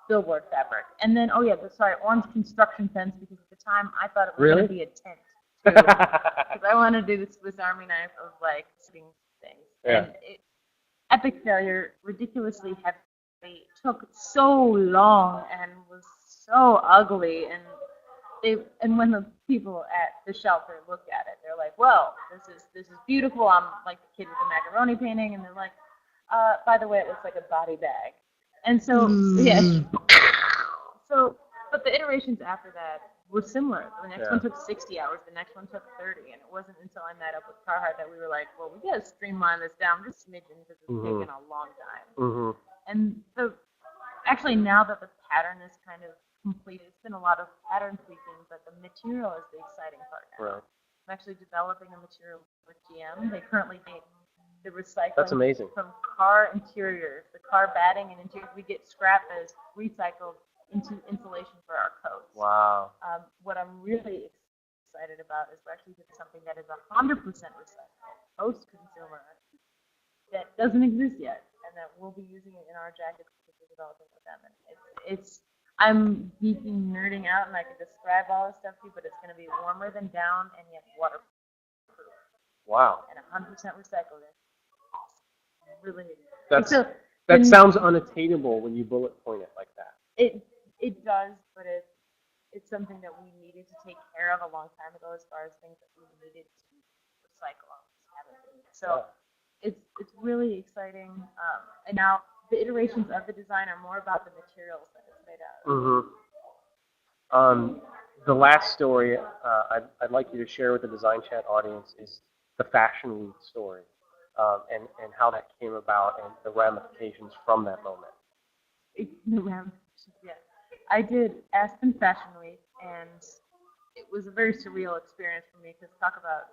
billboard fabric. And then, orange construction fence because at the time I thought it was going to be a tent. Because I wanted to do the Swiss Army knife of like sitting things. Yeah. And epic failure, ridiculously heavy, took so long and was so ugly. And when the people at the shelter look at it, they're like, "Well, this is beautiful." I'm like the kid with the macaroni painting, and they're like, "By the way, it looks like a body bag." And so, but the iterations after that were similar. The next one took 60 hours. The next one took 30. And it wasn't until I met up with Carhartt that we were like, well, we got to streamline this down just a smidgen because it's taken a long time. And actually, now that the pattern is kind of complete, it's been a lot of pattern tweaking, but the material is the exciting part now. Right. I'm actually developing a material with GM. They currently make the recycling That's amazing. from car interiors, the car batting and interiors. We get scrap as recycled into insulation for our coats. Wow. What I'm really excited about is we're actually doing something that is 100% recycled, post-consumer, that doesn't exist yet, and that we'll be using it in our jackets because we're developing with them. And I'm geeking, nerding out, and I can describe all this stuff to you, but it's going to be warmer than down and yet waterproof. Wow. And 100% recycled. Really. That sounds unattainable when you bullet point it like that. It does, but it's something that we needed to take care of a long time ago as far as things that we needed to recycle. So it's really exciting. And now the iterations of the design are more about the materials that it's made out of. The last story I'd like you to share with the DesignChat audience is the Fashion Week story, and how that came about and the ramifications from that moment. I did Aspen Fashion Week, and it was a very surreal experience for me because talk about,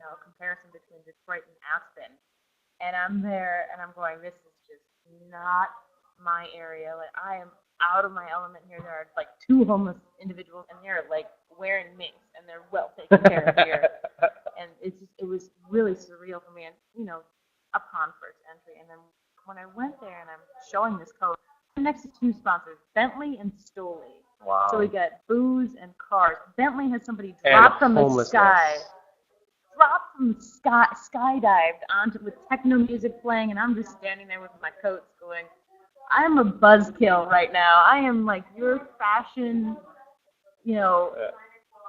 a comparison between Detroit and Aspen. And I'm there, and I'm going, this is just not my area. Like, I am out of my element here. There are like 2 homeless individuals, and they're like wearing minks, and they're well taken care of here. And it was really surreal for me, and upon first entry. And then when I went there, and I'm showing this coat, I'm next to 2 sponsors, Bentley and Stoli. Wow. So we got booze and cars. Bentley has somebody drop from the sky. Skydived onto with techno music playing, and I'm just standing there with my coats going, I'm a buzzkill right now. I am like your fashion,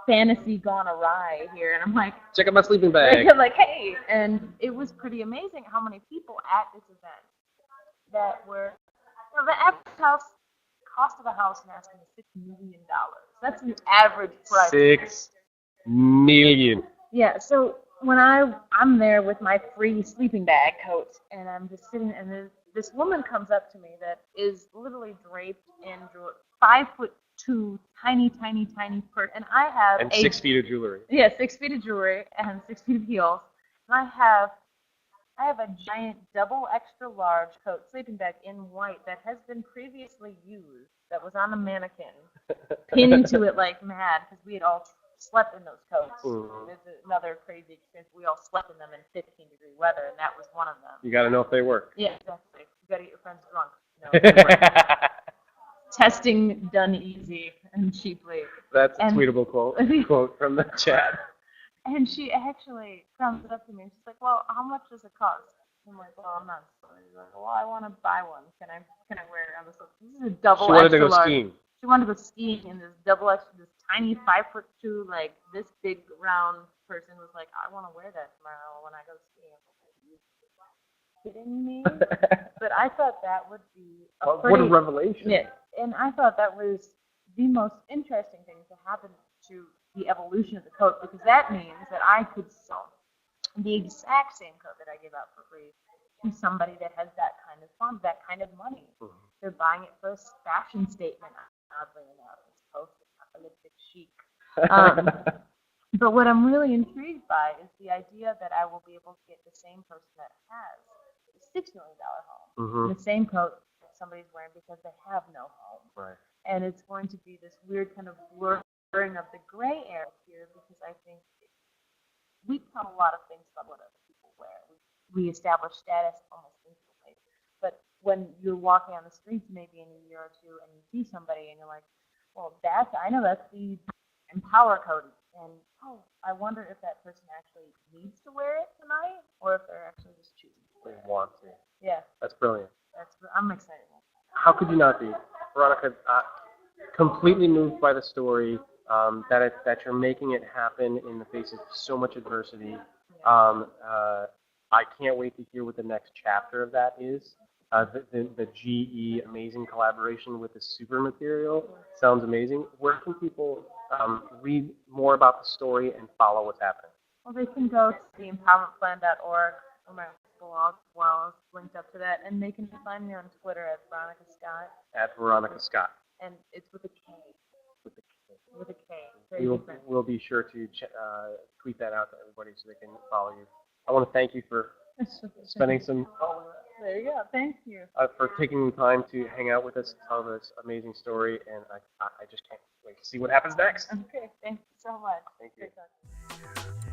fantasy gone awry here. And I'm like, check out my sleeping bag. I'm like, hey. And it was pretty amazing how many people at this event that were, the average cost of a house in Aspen is $6 million. That's the average price. 6 million. Yeah, so when I'm there with my free sleeping bag coat, and I'm just sitting, and this woman comes up to me that is literally draped in 5'2", tiny person, and I have and 6 feet of jewelry. Yeah, 6 feet of jewelry and 6 feet of heels, and I have a giant double extra large coat sleeping bag in white that has been previously used, that was on a mannequin, pinned to it like mad because we had all slept in those coats. It's another crazy experience. We all slept in them in 15-degree weather, and that was one of them. You got to know if they work. Yeah, exactly. You got to get your friends drunk. No, testing done easy and cheaply. That's a tweetable quote from the chat. And she actually comes up to me and she's like, well, how much does it cost? I'm like, well, I'm not. She's like, well, I want to buy one. Can I wear it on this? This is a double. She wanted to go large. skiing. She wanted to go skiing, and this this tiny 5'2", like this big round person was like, I want to wear that tomorrow when I go skiing. Are you kidding me? But I thought that would be what a revelation. Yeah, and I thought that was the most interesting thing to happen to the evolution of the coat, because that means that I could sell the exact same coat that I give out for free to somebody that has that kind of fun, that kind of money. They're buying it for a fashion statement, oddly enough, as opposed to apocalyptic chic. But what I'm really intrigued by is the idea that I will be able to get the same person that has a $6 million home in the same coat that somebody's wearing because they have no home. Right. And it's going to be this weird kind of blurring of the gray area here because I think we tell a lot of things about what other people wear. We establish status almost instantly. But when you're walking on the streets maybe in a year or two and you see somebody and you're like, well, I know that's the Empower coat. And I wonder if that person actually needs to wear it tonight or if they're actually just choosing to wear They it. want to. Yeah, That's brilliant. I'm excited about that. How could you not be? Veronica, completely moved by the story, that you're making it happen in the face of so much adversity. I can't wait to hear what the next chapter of that is. The GE amazing collaboration with the super material sounds amazing. Where can people read more about the story and follow what's happening? Well, they can go to theempowermentplan.org or my blog as well as linked up to that, and they can find me on Twitter at Veronica Scott. At Veronica Scott. And it's with a K. With the K. With a K. Very different. We'll be sure to tweet that out to everybody so they can follow you. I want to thank you for spending some. There you go. Thank you. For taking the time to hang out with us, tell this amazing story, and I just can't wait to see what happens next. Okay. Thank you so much. Thank you.